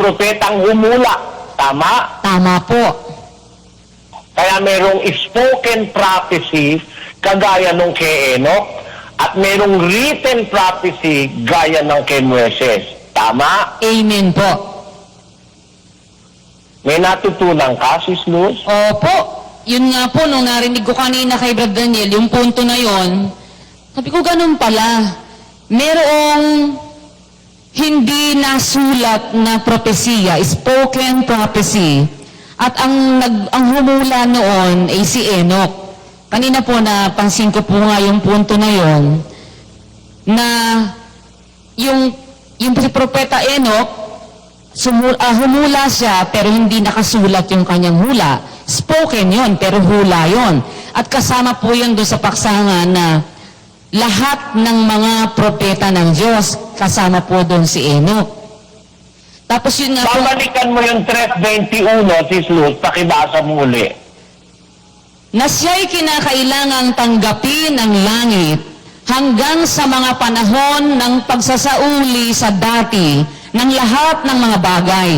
propetang humula. Tama? Tama po. Kaya merong spoken prophecy kagaya nung kay Enoch at merong written prophecy gaya ng kay Moises. Tama? Amen po. May natutunan ka, Sis Luz? Opo. Yun nga po, nung narinig ko kanina kay Brad Daniel, yung punto na yon, sabi ko, ganun pala. Merong hindi nasulat na propesiya, spoken prophecy. At ang humula noon ay si Enoch. Kanina po napansin ko po nga yung punto na yon, na yung si Propeta Enoch, humula siya pero hindi nakasulat yung kanyang hula. Spoken yon pero hula yon. At kasama po yun doon sa paksangan na lahat ng mga propeta ng Diyos, kasama po doon si Enoch. Tapos yun nga po, Babalikan mo yung 3:21, Sis Luz, pakibasa mo uli. na siya'y kinakailangang tanggapin ng langit hanggang sa mga panahon ng pagsasauli sa dati ng lahat ng mga bagay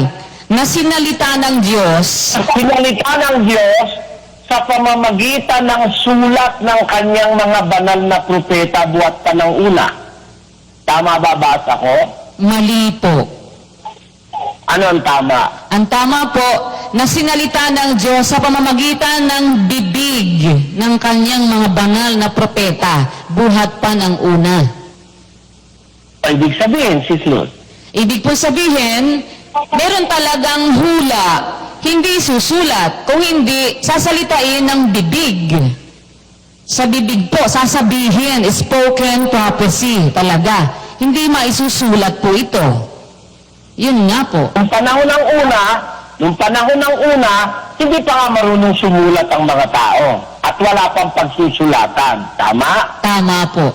na sinalita ng Diyos Sinalita ng Diyos sa pamamagitan ng sulat ng kanyang mga banal na propeta buhat pa ng una. Tama ba basa ko? mali po. Ano ang tama? Ang tama po, na sinalita ng Diyos sa pamamagitan ng bibig ng kanyang mga banal na propeta buhat pa ng una. Ibig sabihin, Sis Luz, Ibig po sabihin, meron talagang hula, hindi susulat, kung hindi sasalitain ng bibig. Sa bibig po, sasabihin, spoken prophecy talaga. Hindi maisusulat po ito. Yun nga po. Nung panahon ng una, hindi pa nga marunong sumulat ang mga tao at wala pang pagsusulatan. Tama? Tama po.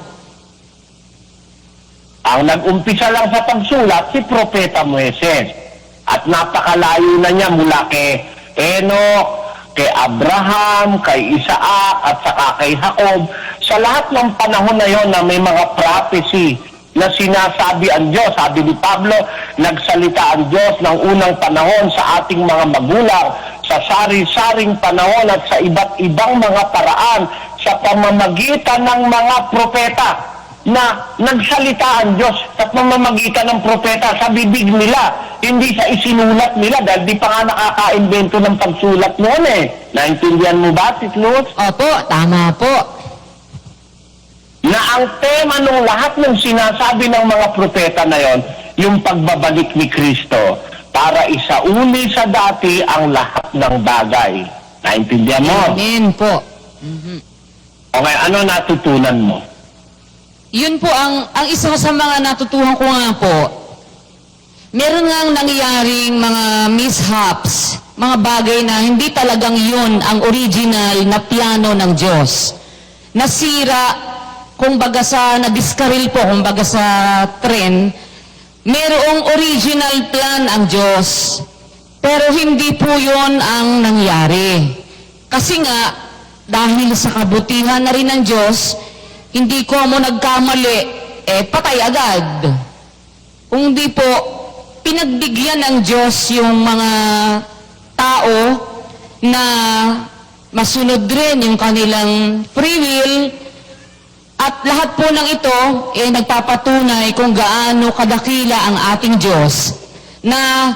Ang nag-umpisa lang sa pagsulat, si Propeta Moises. At napakalayo na niya mula kay Enoch, kay Abraham, kay Isaac, at saka kay Jacob. Sa lahat ng panahon na yon na may mga prophecy na sinasabi ang Diyos. Sabi ni Pablo, nagsalita ang Diyos ng unang panahon sa ating mga magulang, sa sari-saring panahon at sa iba't ibang mga paraan sa pamamagitan ng mga propeta na nagsalita ang Diyos sa pamamagitan ng propeta sa bibig nila, hindi sa isinulat nila dahil di pa nga nakaka-invento ng pagsulat noon eh. Naintindihan mo ba, Sis Luz? Opo, tama po. Na ang tema ng lahat ng sinasabi ng mga propeta na yon, yung pagbabalik ni Kristo para isauli sa dati ang lahat ng bagay. Naintindihan mo? Amen po. Okay, ano natutunan mo? Yun po, ang isa sa mga natutuhan ko nga po, meron nga nangyaring mga mishaps, mga bagay na hindi talagang yun ang original na plano ng Diyos. Nasira, kumbaga na-discarril po, kumbaga sa tren, merong original plan ang Diyos. Pero hindi po yun ang nangyari. Kasi nga, dahil sa kabutihan na rin ng Diyos, hindi ko mo nagkamali, patay agad. Kung di po, pinagbigyan ng Diyos yung mga tao na masunod rin yung kanilang free will. At lahat po ng ito, nagpapatunay kung gaano kadakila ang ating Diyos. Na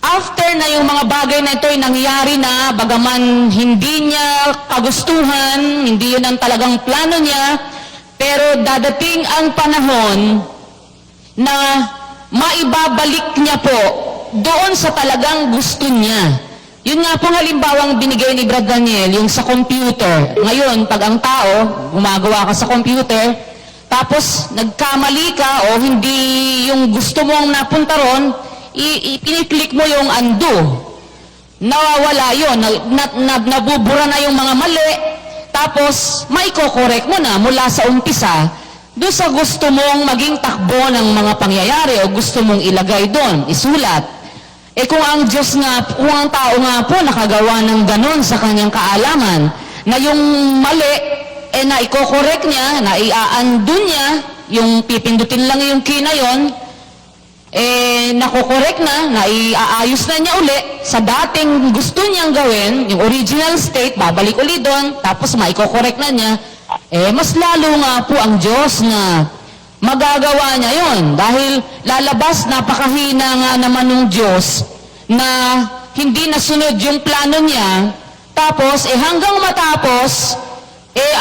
after na yung mga bagay na ito ay nangyari na, bagaman hindi niya kagustuhan, hindi yun ang talagang plano niya, pero dadating ang panahon na maibabalik niya po doon sa talagang gusto niya. Yun nga pong halimbawang binigay ni Brad Daniel, yung sa computer. Ngayon, pag ang tao, gumagawa ka sa computer, tapos nagkamali ka o hindi yung gusto mong napunta ron, piniklik mo yung undo. Nawawala yun, nabubura na yung mga mali, tapos may ko-correct mo na mula sa umpisa, doon sa gusto mong maging takbo ng mga pangyayari o gusto mong ilagay doon, isulat. Kung ang Diyos nga, kung ang tao nga po nakagawa ng ganon sa kanyang kaalaman, na yung mali, na i-correct niya, na i-undo niya, yung pipindutin lang yung key na yon, nakokorek na, naiaayos na niya uli sa dating gusto niyang gawin, yung original state, babalik uli doon, tapos maikokorek na niya, mas lalo nga po ang Diyos na magagawa niya yon dahil lalabas, napakahina nga naman ng Diyos na hindi nasunod yung plano niya, tapos hanggang matapos,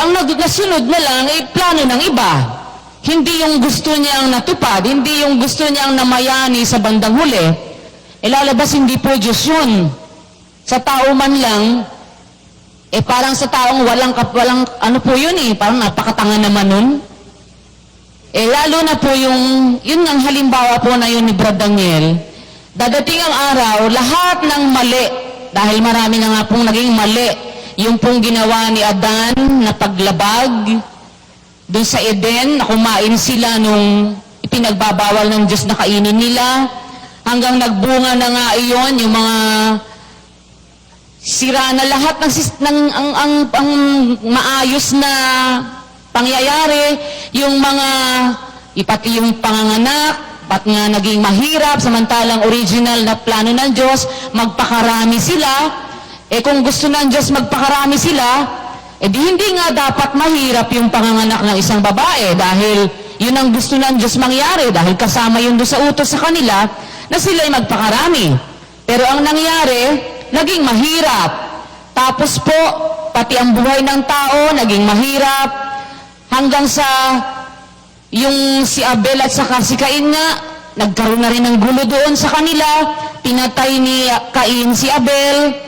ang nasunod na lang plano ng iba. Hindi yung gusto niyang natupad, hindi yung gusto niyang namayani sa bandang huli, lalabas hindi po Diyos yun. Sa tao man lang, parang sa taong walang ano po yun parang napakatanga naman nun. Lalo na po yun ang halimbawa po na yun ni Brad Daniel, dadating ang araw, lahat ng mali, dahil marami na nga pong naging mali, yung pong ginawa ni Adan na paglabag, doon sa Eden, na kumain sila nung ipinagbabawal ng Diyos na kainin nila, hanggang nagbunga na nga iyon, yung mga sira na lahat ang maayos na pangyayari, yung mga, pati yung panganganak, pat nga naging mahirap, samantalang original na plano ng Diyos, magpakarami sila, kung gusto ng Diyos magpakarami sila, di hindi nga dapat mahirap yung panganganak ng isang babae dahil yun ang gusto ng Diyos mangyari dahil kasama yun doon sa utos sa kanila na sila'y magpakarami. Pero ang nangyari, naging mahirap. Tapos po, pati ang buhay ng tao naging mahirap hanggang sa yung si Abel at saka si Cain nga, nagkaroon na rin ng gulo doon sa kanila, pinatay ni Cain si Abel.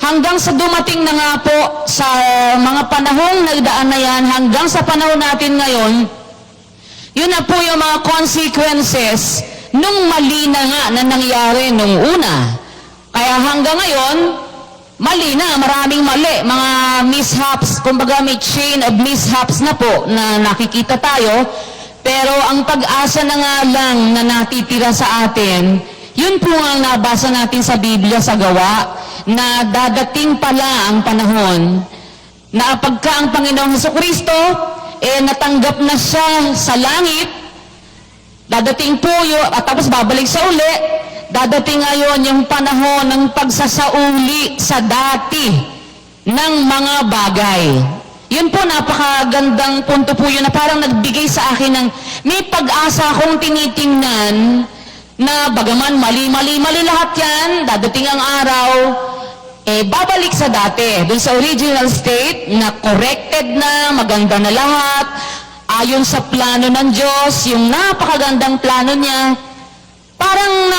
Hanggang sa dumating na nga po sa mga panahong nagdaan na yan, hanggang sa panahon natin ngayon, yun na po yung mga consequences nung mali na nga na nangyari nung una. Kaya hanggang ngayon, mali na, maraming mali, mga mishaps, kumbaga may chain of mishaps na po na nakikita tayo, pero ang pag-asa na nga lang na natitira sa atin, yun po ang nabasa natin sa Biblia sa Gawa, na dadating pala ang panahon na pagka ang Panginoong Hesukristo natanggap na siya sa langit, dadating po yun, at tapos babalik sa uli, dadating ngayon yung panahon ng pagsasauli sa dati ng mga bagay. Yun po, napakagandang punto po yun na parang nagbigay sa akin ng may pag-asa akong tinitingnan na bagaman mali lahat yan, dadating ang araw, babalik sa dati, dun sa original state, na corrected na, maganda na lahat, ayon sa plano ng Diyos, yung napakagandang plano niya. Parang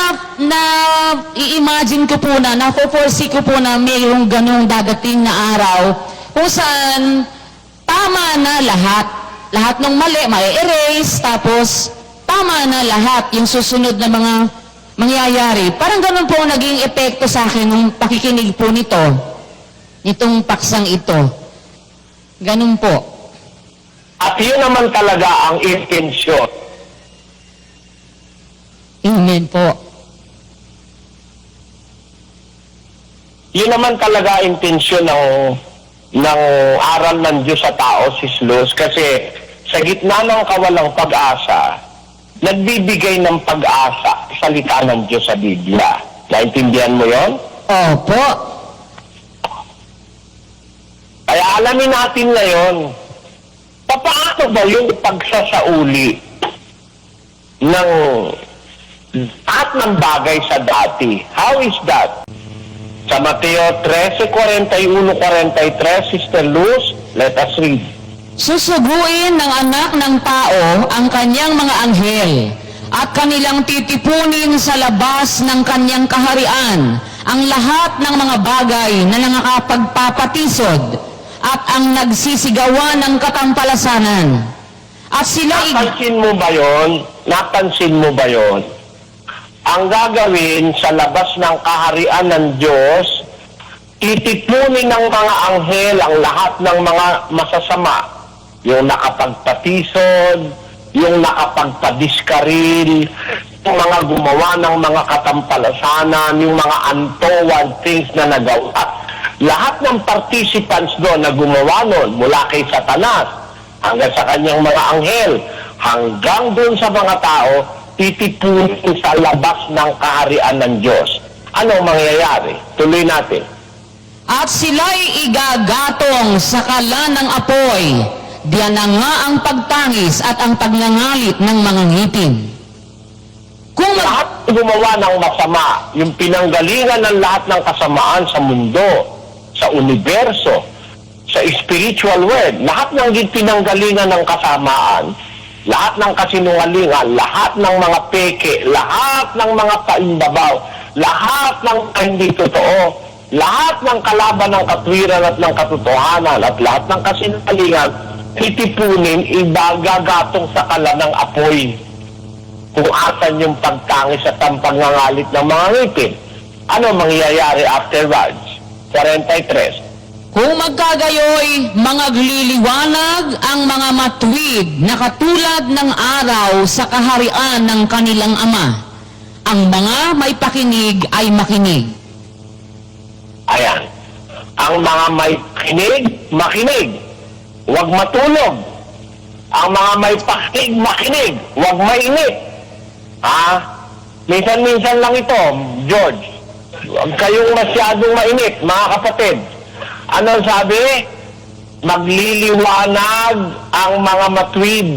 i-imagine ko po na, na-foresee ko po na mayroong ganong dadating na araw, kung saan tama na lahat. Lahat ng mali, ma-erase, tapos tama na lahat yung susunod na mga mangyayari. Parang ganun po naging epekto sa akin nung pakikinig po nitong paksang ito. Ganun po. At yun naman talaga ang intensyon. Amen po. Yun naman talaga ang intensyon ng aral ng Diyos sa tao, Sis Luz, kasi sa gitna ng kawalang pag-asa, nagbibigay ng pag-asa salita ng Diyos sa Biblia. Naintindihan mo yon? Opo. Kaya alamin natin ngayon, paano ba yung pagsasauli ng at ng bagay sa dati? How is that? Sa Mateo 13:41-43, Sister Luz, let us read. Susuguin ng anak ng tao ang kanyang mga anghel at kanilang titipunin sa labas ng kanyang kaharian ang lahat ng mga bagay na nakakapagpapatisod at ang nagsisigawan ng katampalasanan. At sila Napansin mo ba yon? Napansin mo ba yon? Ang gagawin sa labas ng kaharian ng Diyos, titipunin ng mga anghel ang lahat ng mga masasama. Yung nakapagpatisod, yung nakapagpadiskaril, yung mga gumawa ng mga katampalasanan, yung mga untoward things na nagawa. Lahat ng participants doon na gumawa noon, mula kay Satanas, hanggang sa kanyang mga anghel, hanggang doon sa mga tao, titipunin sa labas ng kaharian ng Diyos. Ano mangyayari? Tuloy natin. At sila'y igagatong sa kala ng apoy. Diyan na nga ang pagtangis at ang pagngangalit ng mga ngipin. Kung Lahat gumawa ng masama, yung pinanggalingan ng lahat ng kasamaan sa mundo, sa universo, sa spiritual world, lahat ng pinanggalingan ng kasamaan, lahat ng kasinungalingan, lahat ng mga peke, lahat ng mga paimbabaw, lahat ng hindi totoo, lahat ng kalaban ng katwiran at ng katotohanan, at lahat ng kasinungalingan, titipunin, ibagagatong sa kala ng apoy. Kung asan yung pagtangis at ang pagngangalit ng mga ngipin. Ano mangyayari afterwards? 43. Kung magkagayoy, magliliwanag ang mga matuwid na katulad ng araw sa kaharian ng kanilang ama. Ang mga may pakinig ay makinig. Ayan. Ang mga may pakinig, makinig. Huwag matulog. Ang mga may pakinig, makinig. Huwag mainit. Minsan-minsan lang ito, George. Huwag kayong masyadong mainit, mga kapatid. Ano sabi? Magliliwanag ang mga matuwid.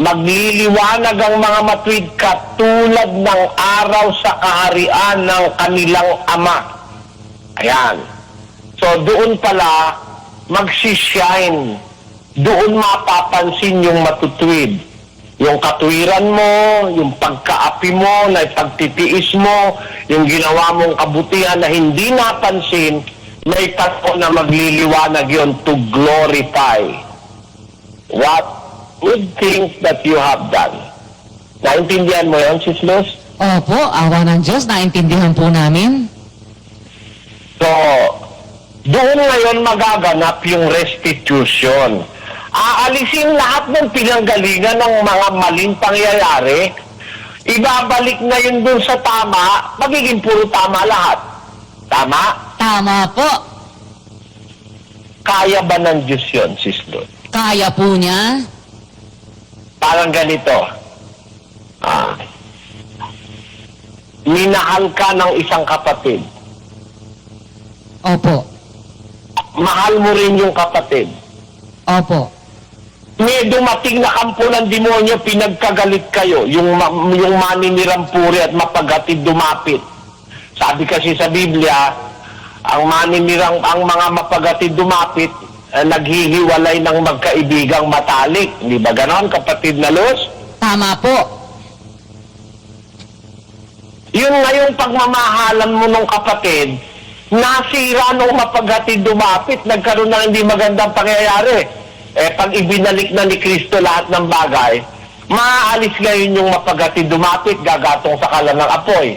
Magliliwanag ang mga matuwid katulad ng araw sa kaharian ng kanilang ama. Ayan. So doon pala magsishine. Doon mapapansin yung matutuwid. Yung katwiran mo, yung pagkaapi mo, na pagtitiis mo, yung ginawa mong kabutihan na hindi napansin, may tatko na magliliwanag yon to glorify what good things that you have done. Naintindihan mo yun, Sis Luz? Opo, awa ng Diyos, naintindihan po namin. So, doon ngayon magaganap yung restitution. Aalisin lahat ng pinanggalingan ng mga maling pangyayari, ibabalik na yun dun sa tama, magiging puro tama lahat. Tama? Tama po. Kaya ba ng Diyos yun, Sis Luz? Kaya po niya. Parang ganito. Minahal ka ng isang kapatid. Opo. Mahal mo rin yung kapatid. Opo. May dumating na kampo ng demonyo, pinagkagalit kayo, yung maninirampuri at mapagatid dumapit. Sabi kasi sa Biblia, ang mga mapagatid dumapit, naghihiwalay ng magkaibigang matalik. Hindi ba ganon, kapatid na Luz? Tama po. Yun nga yung pagmamahalan mo ng kapatid, nasira nung mapagatid dumapit, nagkaroon ng hindi magandang pangyayari. Pag ibinalik na ni Kristo lahat ng bagay, maaalis ngayon yung mapagatid dumapit, gagatong sa kala ng apoy.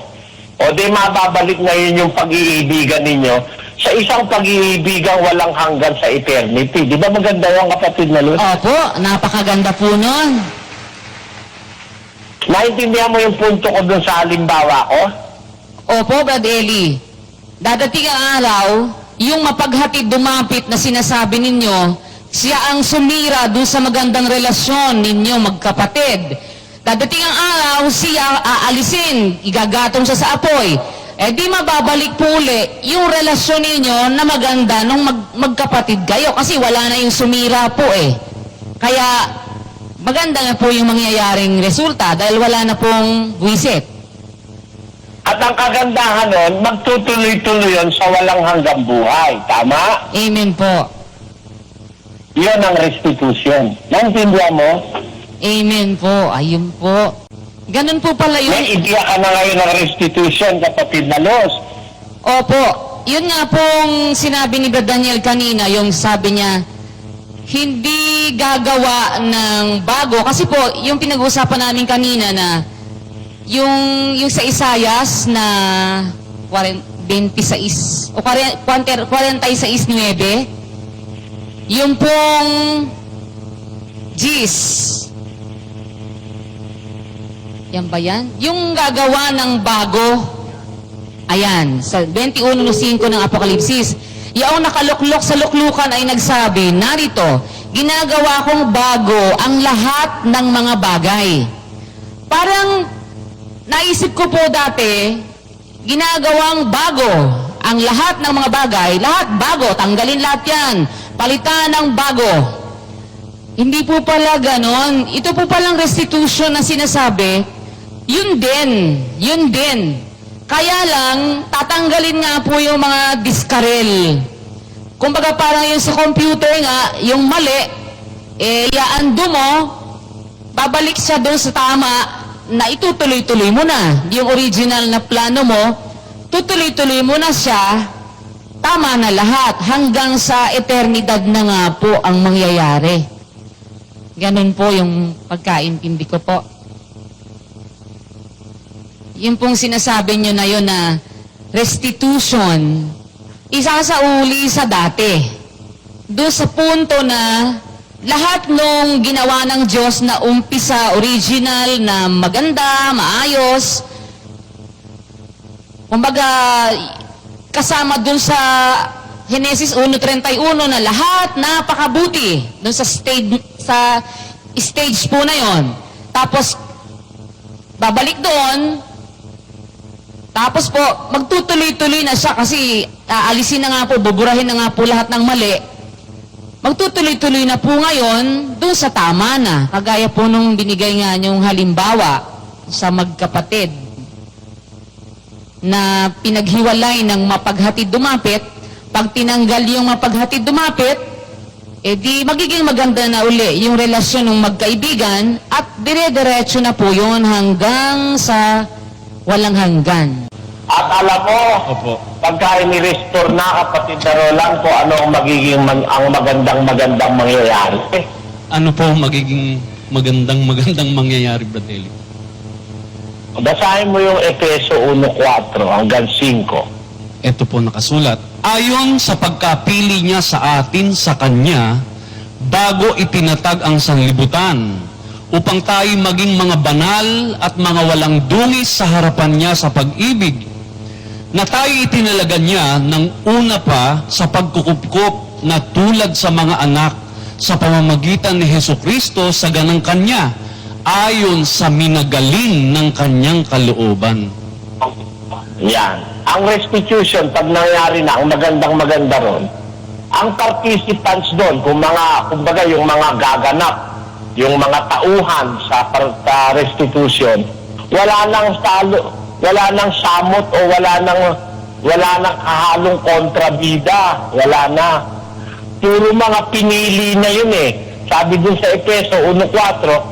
O di mababalik ngayon yung pag-iibigan ninyo sa isang pag-iibigang walang hanggan sa eternity. Di ba maganda yung kapatid na Luz? Opo, napakaganda po nun. Naintindihan mo yung punto ko dun sa halimbawa ko? Opo, Brad Eli. Dadating ang araw, yung mapaghatid dumapit na sinasabi ninyo, siya ang sumira doon sa magandang relasyon ninyo magkapatid. Dadating ang araw, siya aalisin, igagatong siya sa apoy. Di mababalik po uli yung relasyon ninyo na maganda nung magkapatid kayo kasi wala na yung sumira po eh. Kaya maganda na po yung mangyayaring resulta dahil wala na pong buwisit. At ang kagandahan nun, magtutuloy-tuloy yun sa walang hanggang buhay. Tama? Amen po. Yun ang restitution. Naintindihan mo? Amen po. Ayun po. Ganun po pala yun. May idea ka na ngayon ng restitution, kapatid na Luz. Opo. Yun nga pong sinabi ni Brad Daniel kanina, yung sabi niya, hindi gagawa ng bago. Kasi po, yung pinag-uusapan namin kanina na yung sa Isayas na 26 o 46:9, yung pong Gis. Yan ba yan? Yung gagawa ng bago. Ayan, sa 21:5 ng Apokalipsis. Yung nakaluklok sa luklukan ay nagsabi, narito, ginagawa kong bago ang lahat ng mga bagay. Parang naisip ko po dati, ginagawang bago ang lahat ng mga bagay, lahat bago, tanggalin lahat yan, palitan ng bago. Hindi po pala ganon. Ito po palang restitution na sinasabi, yun din. Kaya lang, tatanggalin nga po yung mga diskarel. Kumbaga parang yung sa computer nga, yung mali, i-undo mo, babalik siya doon sa tama na itutuloy-tuloy mo na. Yung original na plano mo, tutuloy-tuloy mo na siya, tama na lahat, hanggang sa eternidad na nga po ang mangyayari. Ganun po yung pagkaintindi ko po. Yung pong sinasabi nyo na yun na restitution, isasauli sa dati. Doon sa punto na lahat nung ginawa ng Diyos na umpisa, original, na maganda, maayos, kumbaga, kasama dun sa Genesis 1:31 na lahat napakabuti dun sa stage po na yon. Tapos, babalik doon, tapos po, magtutuloy-tuloy na siya kasi aalisin na nga po, buburahin na nga po lahat ng mali. Magtutuloy-tuloy na po ngayon doon sa tama na. Kagaya po nung binigay nga yung halimbawa sa magkapatid na pinaghiwalay ng mapaghatid dumapit. Pag tinanggal yung mapaghatid dumapit, di magiging maganda na uli yung relasyon ng magkaibigan at dire-diretso na po yun hanggang sa walang hanggan. At alam mo, Opo. pagka ini-restore na, kapatid na Roland, kung ano ang magiging ang magandang mangyayari. Ano po magiging magandang mangyayari, Bratelli? Basahin mo yung Efeso 1:4 hanggang 5. Ito po nakasulat. Ayon sa pagkapili niya sa atin sa Kanya, bago itinatag ang sanlibutan, upang tayo maging mga banal at mga walang dungis sa harapan niya sa pag-ibig, na tayo itinalagan niya ng una pa sa pagkukupkup na tulad sa mga anak sa pamamagitan ni Hesukristo sa ganang Kanya, ayon sa minagaling ng Kanyang kalooban. Yan. Ang restitution, pag nangyari na, ang maganda ron, ang participants doon, kumbaga yung mga gaganap, yung mga tauhan sa restitution, wala nang samot o wala nang kahalong kontrabida, wala na. Puro mga pinili na yun eh. Sabi dun sa Efeso 1:4,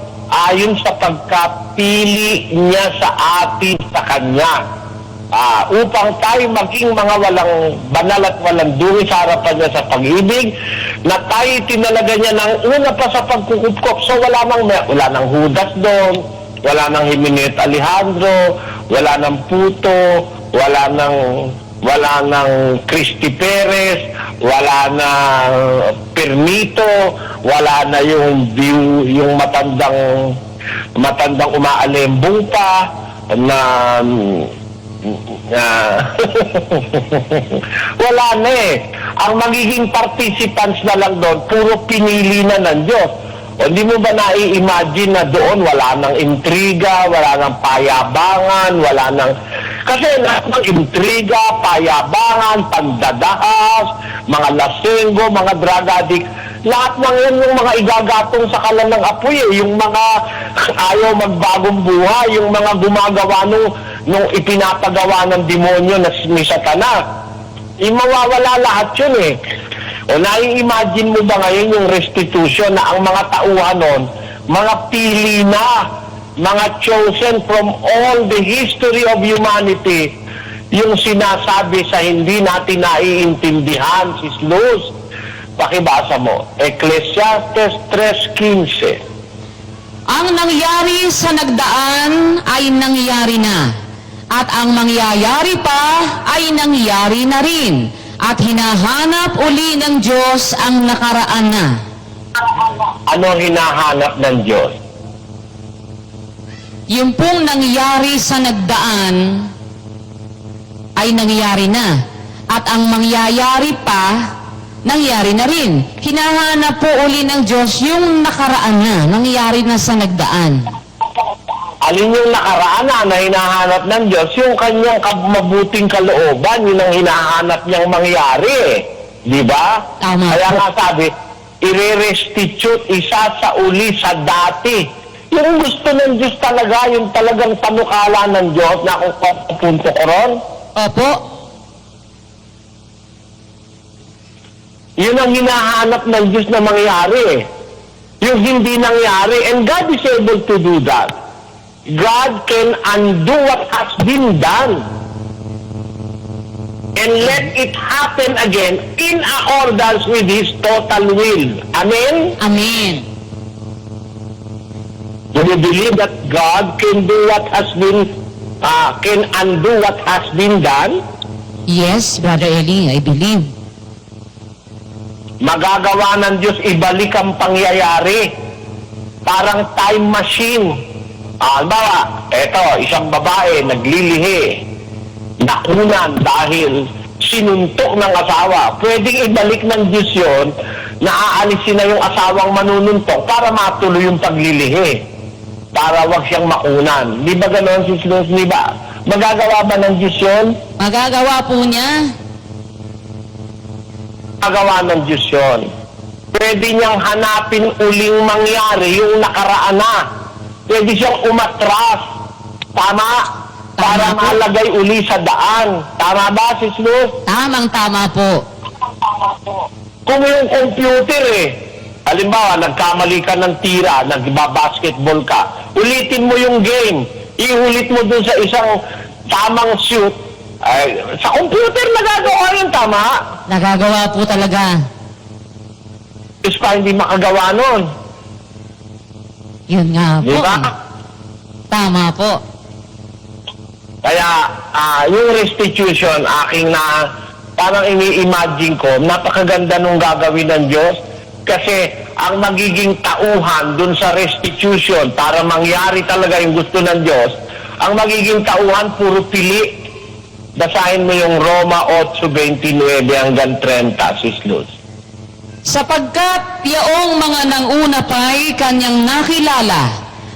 ayon sa pagkapili niya sa atin sa Kanya, upang tayo maging mga walang banal at walang dungis sa harapan niya sa pag-ibig, na tayo tinalaga niya ng una pa sa pagkukupkop. So wala nang Judas doon, wala nang Jimenez Alejandro, wala nang Puto, wala nang Christy Perez, wala nang Permito, wala na yung matandang umaalembong pa na wala na eh. Ang magiging participants na lang doon, puro pinili na ng Diyos. O hindi mo ba nai-imagine na doon wala nang intriga, wala nang payabangan, wala nang... Kasi lahat ng intriga, payabangan, pandadahas, mga lasenggo, mga drug addict, lahat ng yan yung mga igagatong sa kalan ng apoy eh. Yung mga ayaw magbagong buhay, yung mga gumagawa nung ipinapagawa ng demonyo na ni Satanas. Mawawala lahat yun eh. O nai-imagine mo ba ngayon yung restitution na ang mga tauhan nun, mga pili na, mga chosen from all the history of humanity, yung sinasabi sa hindi natin naiintindihan, Sis Luz. Pakibasa mo, Ecclesiastes 3:15. Ang nangyari sa nagdaan ay nangyari na, at ang mangyayari pa ay nangyari na rin, at hinahanap uli ng Diyos ang nakaraan na. Ano hinahanap ng Diyos? Yung pong nangyari sa nagdaan ay nangyari na, at ang mangyayari pa, nangyari na rin. Hinahanap po uli ng Diyos yung nakaraan na, nangyari na sa nagdaan. Alin yung nakaraan na hinahanap ng Diyos? Yung kanyang mabuting kalooban, yun ang hinahanap niyang mangyari. Di ba? Tama. Kaya nga sabi, i-restitute isa sa uli sa dati. Yung gusto ng Diyos talaga, yung talagang panukala ng Diyos na kung punto ko ron, Opo. yun ang hinahanap ng Diyos na mangyari. Yung hindi nangyari, and God is able to do that. God can undo what has been done and let it happen again in accordance with His total will. Amen? Amen. Do you believe that God can do what has been, can undo what has been done? Yes, Brother Eli, I believe. Magagawa ng Diyos ibalik ang pangyayari. Parang time machine. Halimbawa, eto, isang babae naglilihi, nakunan dahil sinuntok ng asawa. Pwedeng ibalik ng Diyos yun, na aalisin na yung asawang manununtok para matuloy yung paglilihi. Para wag siyang makunan. Di ba gano'n, Sis Luz? Di ba? Magagawa ba ng Diyos yun? Magagawa po niya. Magawa ng Diyos yun. Pwede niyang hanapin uling mangyari yung nakaraan na. Pwede siyang umatras. Tama? Para Tama po. malagay uli sa daan. Tama ba, Sis Luz? Tamang-tama po. Kung yung computer halimbawa, nagkamali ka ng tira, nagbabasketball ka, ulitin mo yung game, iulit mo dun sa isang tamang shoot, ay, sa computer nagagawa yun, tama? Nagagawa po talaga. Is pa hindi makagawa nun. Yun nga po. Di ba? Tama po. Kaya, yung restitution, aking na, parang ini-imagine ko, napakaganda nung gagawin ng Diyos. Kasi, ang magiging tauhan dun sa restitution, para mangyari talaga yung gusto ng Diyos, ang magiging tauhan, puro pili. Basahin mo yung Roma 8:29 hanggang 30, Sis Luz. Sapagkat yaong mga nanguna pa'y kanyang nakilala,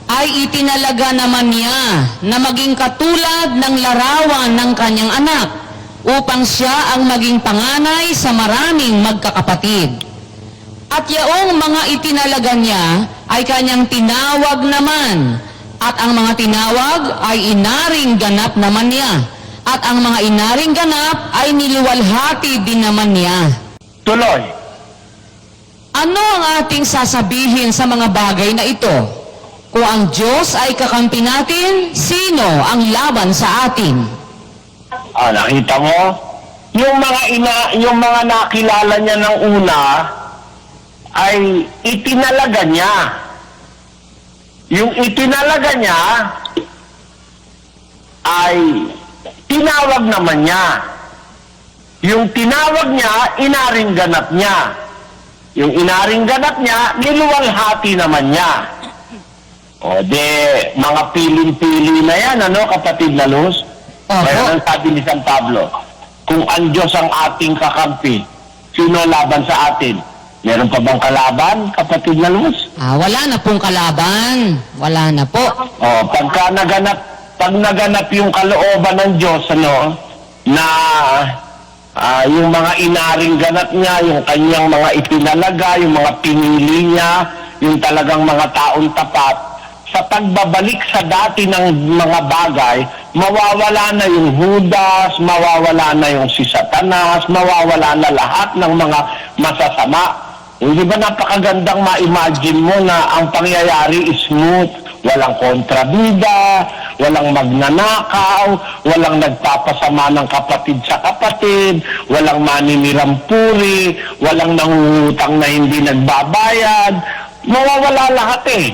ay itinalaga naman niya na maging katulad ng larawan ng kanyang anak, upang siya ang maging panganay sa maraming magkakapatid. At yaong mga itinalaga niya ay kanyang tinawag naman, at ang mga tinawag ay inaring ganap naman niya, at ang mga inaring ganap ay niliwalhati din naman niya. Tuloy. Ano ang ating sasabihin sa mga bagay na ito? Kung ang Diyos ay kakampi natin, sino ang laban sa atin? Nakita mo? Yung mga nakilala niya ng una, ay itinalaga niya. Yung itinalaga niya, ay tinawag naman niya. Yung tinawag niya, inaring ganap niya. Yung inaring ganap niya, niluwalhati naman niya. O mga piling-pili na yan, kapatid na Luz? Kaya ang sabi ni San Pablo, kung ang Diyos ang ating kakampi, sino laban sa atin? Meron pa bang kalaban, kapatid na Luz? Wala na pong kalaban. Wala na po. Pag naganap yung kalooban ng Diyos, na yung mga inaring ganap niya, yung kanyang mga itinalaga, yung mga pinili niya, yung talagang mga taong tapat, sa pagbabalik sa dati ng mga bagay, mawawala na yung Judas, mawawala na yung si Satanas, mawawala na lahat ng mga masasama. Hindi ba napakagandang ma-imagine mo na ang pangyayari is smooth, walang kontrabida, walang magnanakaw, walang nagpapasama ng kapatid sa kapatid, walang maninirampuri, walang nangungutang na hindi nagbabayad. Mawawala lahat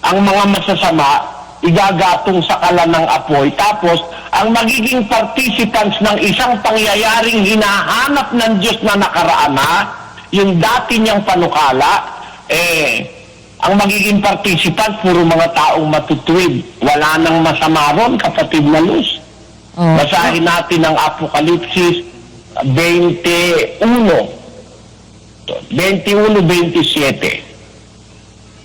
Ang mga masasama, igagatong sa kalan ng apoy. Tapos, ang magiging participants ng isang pangyayaring hinahanap ng Diyos na nakaraan na, yung dati niyang panukala, ang magiging participant, puro mga taong matutuwid. Wala nang masama ron, kapatid na Luz. Basahin natin ang Apokalipsis 21, 27.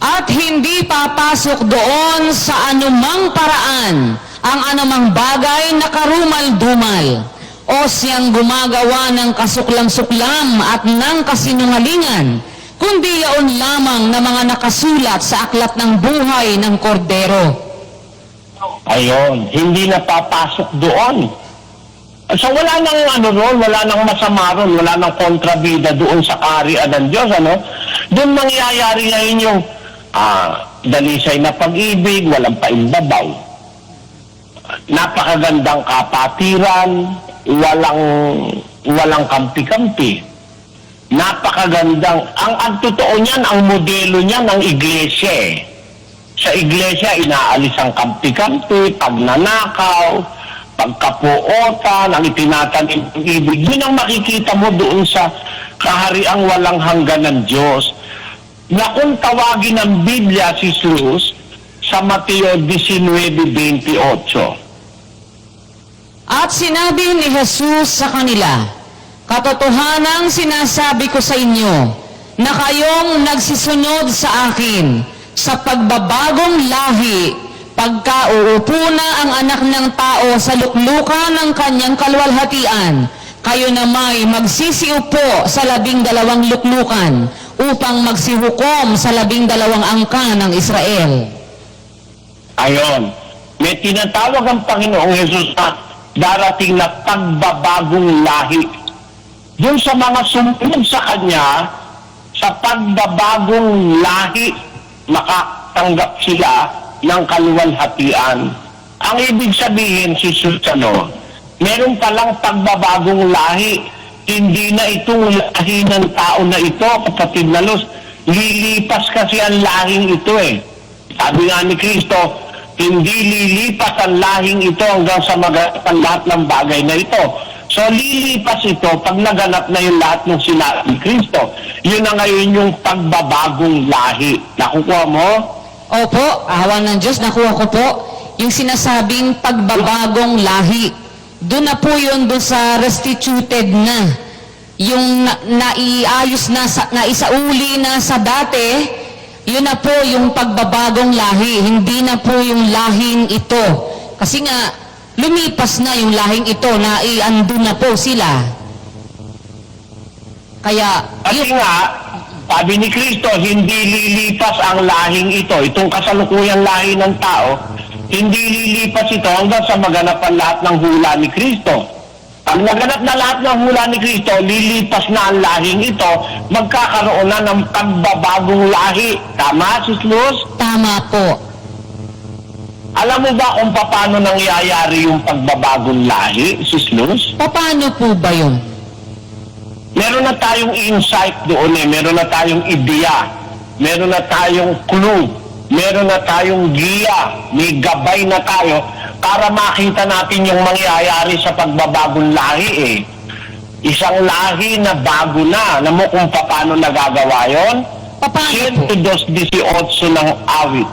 At hindi papasok doon sa anumang paraan ang anumang bagay na karumal-dumal o siyang gumagawa ng kasuklam-suklam at ng kasinungalingan, kundi yaon lamang na mga nakasulat sa aklat ng buhay ng kordero. Ayon, hindi na papasok doon. So wala nang wala nang masama ron, wala nang kontrabida doon sa kaharian ng Diyos, Doon mangyayari ngayon yung dalisay na pag-ibig, walang paimbabaw. Napakagandang kapatiran, walang kampi-kampi. Napakagandang, ang totoo niyan, ang modelo niyan ng iglesia eh. Sa iglesia, inaalis ang kampi-kampi, pagnanakaw, pagkapuotan, ang itinatanim ng ibig. Yun ang makikita mo doon sa kahariang walang hanggan ng Diyos. Na kung tawagin ng Biblia si Luz sa Mateo 19:28. At sinabi ni Jesus sa kanila, "Katotohanang sinasabi ko sa inyo, na kayong nagsisunod sa akin sa pagbabagong lahi, pagka uupo na ang anak ng tao sa luklukan ng kanyang kalwalhatian, kayo na may magsisiupo sa 12 luklukan upang magsihukom sa 12 angka ng Israel." Ayon, may tinatawag ang Panginoong Hesus na darating na pagbabagong lahi. Doon sa mga sumunod sa Kanya, sa pagbabagong lahi, makatanggap sila ng kaluwalhatian. Ang ibig sabihin, si Susano, meron palang pagbabagong lahi. Hindi na itong lahi ng tao na ito, kapatid na Luz. Lilipas kasi ang lahing ito eh. Sabi nga ni Kristo, hindi lilipas ang lahing ito hanggang sa maganap lahat ng bagay na ito. So lilipas ito pag naganap na yung lahat ng sinabi ni Kristo. Yun na ngayon yung pagbabagong lahi. Nakukuha mo? Opo, awa ng Diyos, nakuha ko po yung sinasabing pagbabagong lahi. Doon na po yun, doon sa restituted na. Yung naiayos na, naisauli na sa dati, yun na po yung pagbabagong lahi. Hindi na po yung lahing ito. Kasi nga, lumipas na yung lahing ito, naiandun na po sila. Kaya, Kasi nga, sabi ni Kristo, hindi lilipas ang lahing ito. Itong kasalukuyang lahi ng tao, hindi lilipas ito hanggang sa maganapan lahat ng hula ni Kristo. Pag naganap na lahat ng hula ni Kristo, lilipas na ang lahing ito, magkakaroon na ng pagbabagong lahi. Tama, Sis Luz? tama po. Alam mo ba kung paano nangyayari yung pagbabagong lahi, Sis Luz? Paano po ba yun? Meron na tayong insight doon eh. Meron na tayong ideya. Meron na tayong clue. Meron na tayong giya. May gabay na tayo para makita natin yung mangyayari sa pagbabagong lahi eh. Isang lahi na bago na. Alam mo kung paano nagagawa yun? Paano po? 102:18 ng awit.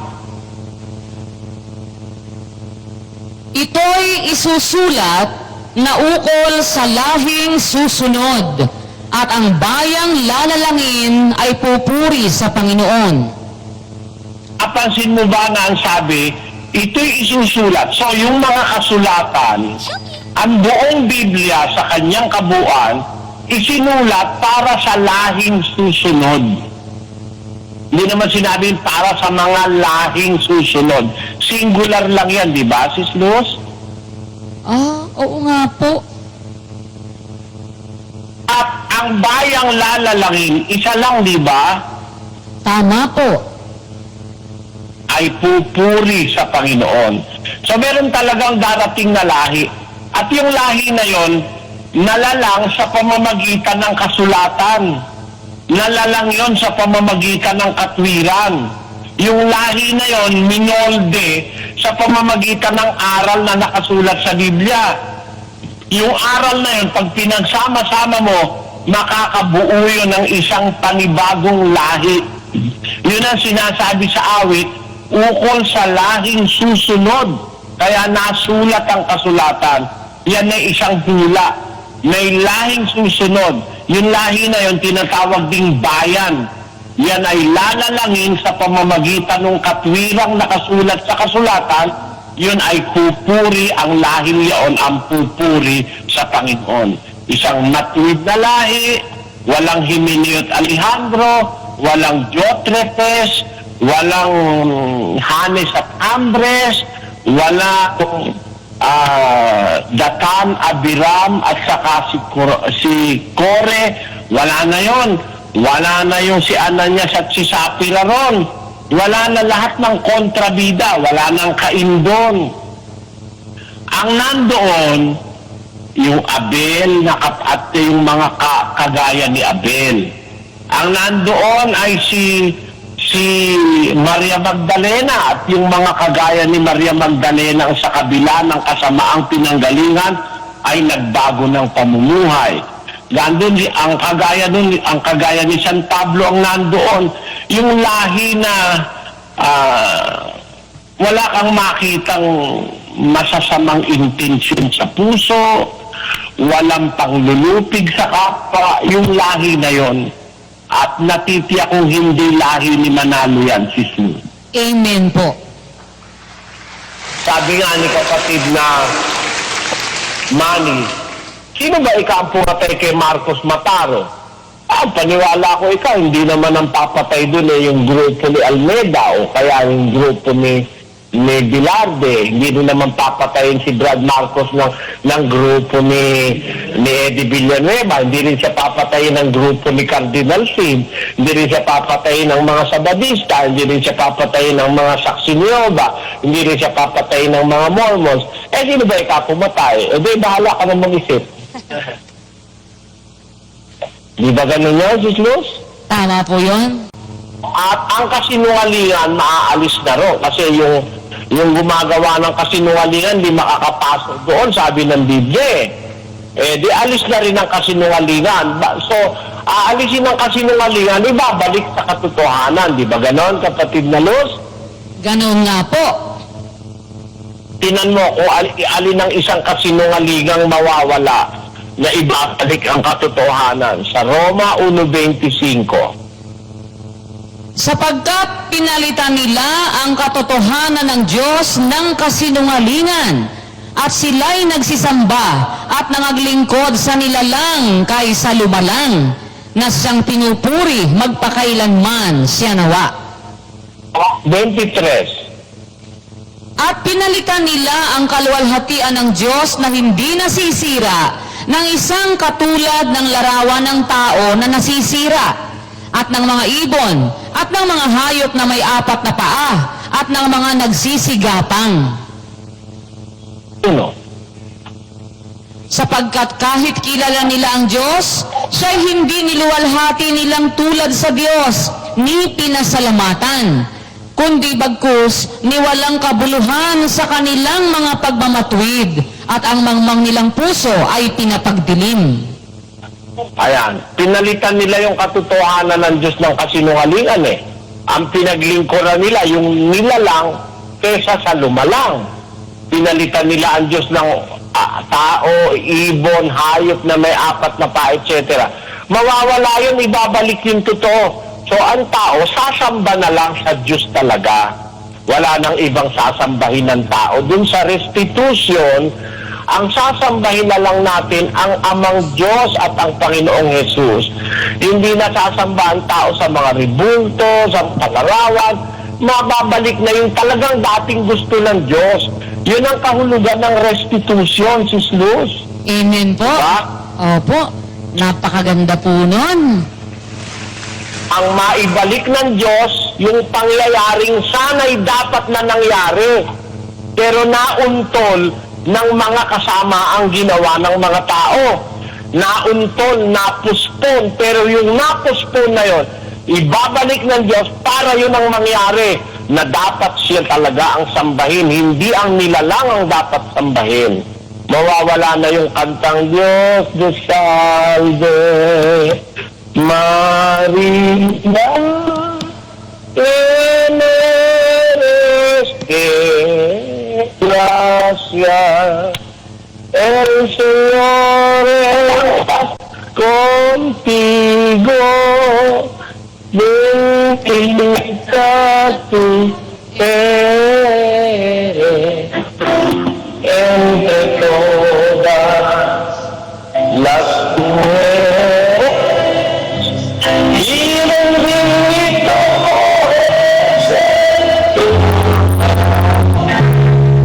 Ito'y isusulat na ukol sa lahing susunod, at ang bayang lalalangin ay pupuri sa Panginoon. Napansin mo ba na ang sabi, ito'y isusulat. So yung mga kasulatan, ang buong Biblia sa kanyang kabuuan, isinulat para sa lahing susunod. Hindi naman sinabing para sa mga lahing susunod. Singular lang yan, di ba, Sis Luz? Oo nga po. At ang bayang lalalangin, isa lang, di ba, Tama po. ay pupuri sa Panginoon. So meron talagang darating na lahi. At yung lahi na yon, nalalang sa pamamagitan ng kasulatan. Nalalang yon sa pamamagitan ng katwiran. Yung lahi na yon, minolde sa pamamagitan ng aral na nakasulat sa Biblia. Yung aral na yun, pag pinagsama-sama mo, makakabuo yun ng isang panibagong lahi. Yun ang sinasabi sa awit, ukol sa lahing susunod. Kaya nasulat ang kasulatan. Yan ay isang hula. May lahing susunod. Yung lahi na yun, tinatawag ding bayan. yan ay lalalangin sa pamamagitan ng katwirang nakasulat sa kasulatan, yun ay pupuri, ang lahing yaon ang pupuri sa Panginoon. Isang matuwid na lahi, walang Himeneo at Alejandro, walang Diotrepes, walang Hanes at Ambres, walang Datan, Abiram at saka si Kore, wala na yon. Wala na yung si Ananias at si Sapphira ron. Wala na lahat ng kontrabida, wala nang Kaindon. Ang nandoon, yung Abel at yung mga kagaya ni Abel. Ang nandoon ay si Maria Magdalena at yung mga kagaya ni Maria Magdalena ang sa kabila ng kasamaang pinanggalingan ay nagbago ng pamumuhay. Gandun, ang kagaya ni San Pablo ang nandoon, yung lahi na wala kang makitang masasamang intensyon sa puso, walang panglulupig sa kapwa, yung lahi na yon. At natitiyak kong hindi lahi ni Manalo yan, sis Luz. Amen po. Sabi nga ni kapatid na Manny, sino ba ikaw ang pumatay kay Marcos Mataro? Paniwala ko ikaw, hindi naman ang papatay doon yung grupo ni Almeida o kaya yung grupo ni Bilarde. Hindi rin naman papatayin si Brad Marcos ng grupo ni Eddie Villanueva. Hindi rin siya papatayin ng grupo ni Cardinal Sin. Hindi rin siya papatayin ng mga Sabadista. Hindi rin siya papatayin ng mga Saxinioba. Hindi rin siya papatayin ng mga Mormons. Sino ba ikaw pumatay? Di bahala ka na mag-isip. Di ba ganun yun, Sis Luz? Tama po yun. At ang kasinungalingan, maaalis na ro. Kasi yung gumagawa ng kasinungalingan, di makakapasok doon, sabi ng Biblia. Di alis na rin ang kasinungalingan. So, aalisin ang kasinungalingan, ibabalik sa katotohanan. Di ba ganon, kapatid na Luz? Ganon nga po. Tinan mo kung alin ang isang kasinungalingang mawawala na ibabalik ang katotohanan. Sa Roma 1:25. Sapagkat pinalitan nila ang katotohanan ng Diyos ng kasinungalingan at sila'y nagsisamba at nangaglingkod sa nilalang kaysa lumalang na siyang pinupuri magpakailanman siya nawa. 23. At pinalitan nila ang kaluwalhatian ng Diyos na hindi nasisira ng isang katulad ng larawan ng tao na nasisira at ng mga ibon at ng mga hayop na may 4 na paa at ng mga nagsisigapang. Sapagkat kahit kilala nila ang Diyos, siya'y hindi niluwalhati nilang tulad sa Diyos, ni pinasalamatan, kundi bagkus niwalang kabuluhan sa kanilang mga pagmamatuwid, at ang mangmang nilang puso ay pinapagdilim. Ayan, pinalitan nila yung katotohanan ng Diyos ng kasinungalingan Ang pinaglingkuran nila, yung nilalang kesa sa lumalang. Pinalitan nila ang Diyos ng tao, ibon, hayop na may 4 na paa, etc. Mawawala yun, ibabalik yung totoo. So ang tao, sasamba na lang sa Diyos talaga. Wala nang ibang sasambahin ng tao. Dun sa restitution, ang sasambahin na lang natin ang Amang Diyos at ang Panginoong Jesus. Hindi na sasamba ang tao sa mga ribulto, sa pangarawan. Mababalik na yung talagang dating gusto ng Diyos. Yun ang kahulugan ng restitution, Sis Luz. Amen po. Diba? Opo, napakaganda po nun. Ang maibalik ng Diyos, yung pangyayaring sana'y dapat na nangyari, pero nauntol ng mga kasama ang ginawa ng mga tao. Nauntol, napuspon, pero yung napuspon na yon, ibabalik ng Diyos para yun ang mangyari, na dapat siya talaga ang sambahin, hindi ang nilalang ang dapat sambahin. Mawawala na yung kantang Diyos de salve Maria, eres que gracia, el Señor es contigo dedicati entre todas las mujeres y bendito es tú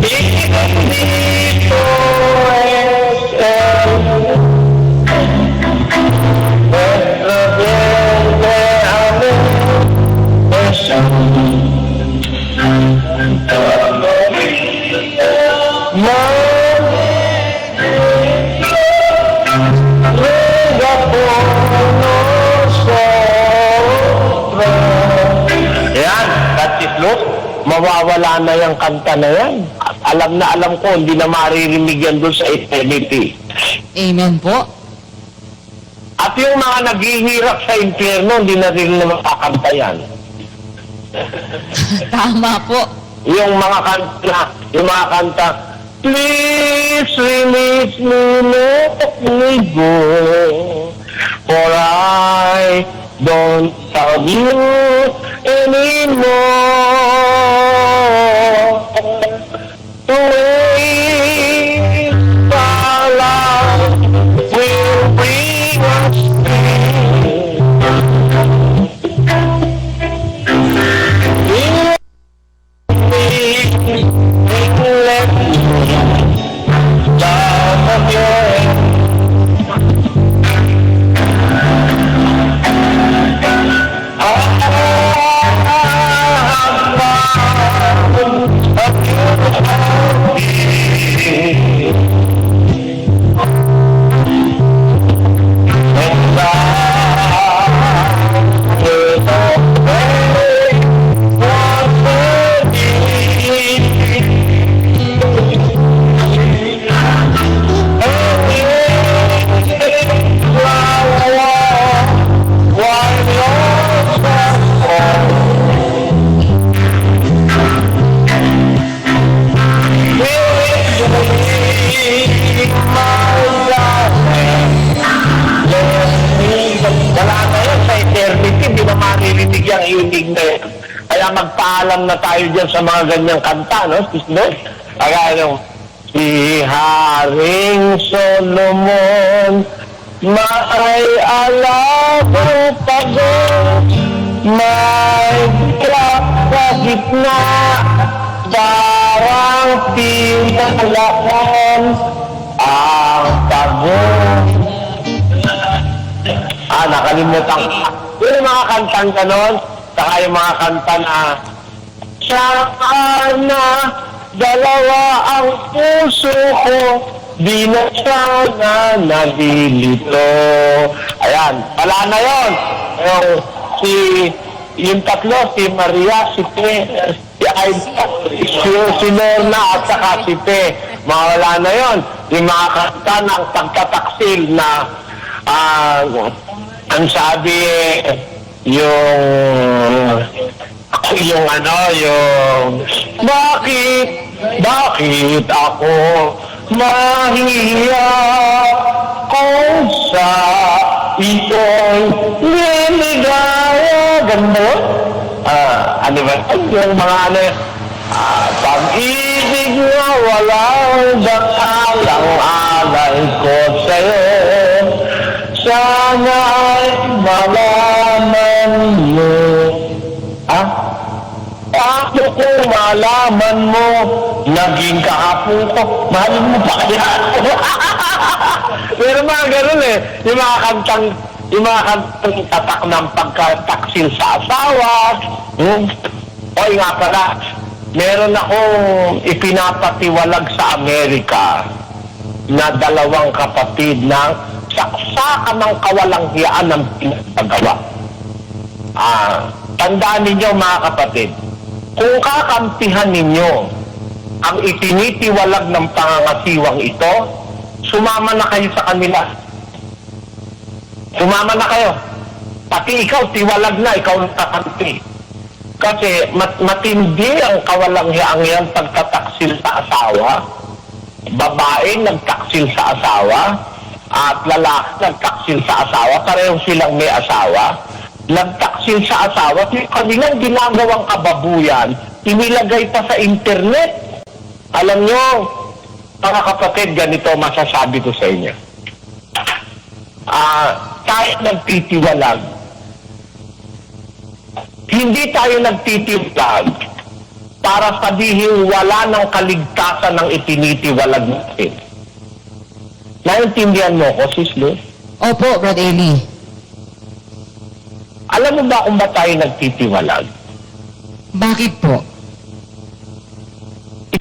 y bendito es nuestro vientre, amén, es ruega por nosotros. Yan, Katislot, mawawala na yung kanta na yan. At alam na alam ko, hindi na maririnig yan doon sa eternity. Amen po. At yung mga naghihirap sa impyerno, hindi na rin na makakanta yan. Tama po. Yung mga kanta, please release me, let me go, for I don't love you anymore. To wait for love will bring us kaya magpaalam na tayo dyan sa mga ganyang kanta, no? Kaya yung si Haring Solomon may alam ang pagod, may bilak sa gitna, parang pinalakan ang pagod. Nakalimutan ko. Yung mga kantang ganon, saka yung mga kanta na sana dalawa ang puso ko, di na sana nalilito. Ayan, wala na yun. Yung tatlo, si Maria, si Lorna at saka si Pe. Mawala na yun. Yung mga kanta ng pagtataksil na ang sabi yung bakit ako mahihiya kung sa ito'y liligaya. Ganda. Ano ba? Yung mga pag-ibig na walang dakalang alay ko sa'yo. Sana'y malaman mo. Paano kung malaman mo, naging kahapon ko, mahalin mo pa kaya? Pero mga ganun yung mga kantang tatak ng pagkataksil sa asawa. Oy nga pala, meron akong ipinapatiwalag sa Amerika na dalawang kapatid ng saksakan ng kawalang-hiyaan ng pinagagawa. Tandaan ninyo mga kapatid, kung kakampihan ninyo ang itinitiwalag ng pangangasiwang ito, sumama na kayo sa kanila. Sumama na kayo. Pati ikaw, tiwalag na, ikaw nakakampi. Kasi matindi ang kawalang-hiyang yan pagtataksil sa asawa. Babae nagtaksil sa asawa at lalaki nagtaksil sa asawa. Parehong silang may asawa. nagtaksil sa asawa, yung kanilang ginagawang kababuyan, inilagay pa sa internet. Alam nyo, mga kapatid, ganito masasabi ko sa inyo. Tayo nagtitiwalag. Hindi tayo nagtitiwalag para sabihin wala ng kaligtasan ng itinitiwalag natin. Naintindihan mo ko, Sis Luz? Opo, Brad Eli. Alam mo ba kung ba tayo nagtitiwalag? Bakit po?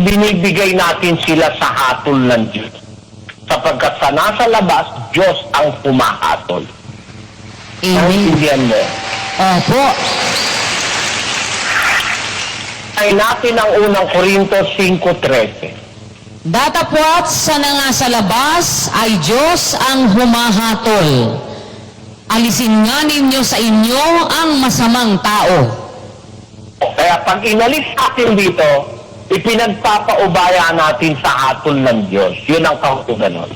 Ibinibigay natin sila sa hatol ng Diyos. Sapagkat sa nasa labas, Diyos ang pumahatol. Amen. Naintindihan mo? Opo. Ay natin ang unang Korintos 5:13. Datapwat sa nga sa labas ay Diyos ang humahatol. Alisin nga ninyo sa inyo ang masamang tao. Kaya pag inalis natin dito, ipinagpapaubaya natin sa hatol ng Diyos. Yun ang kahulugan nun.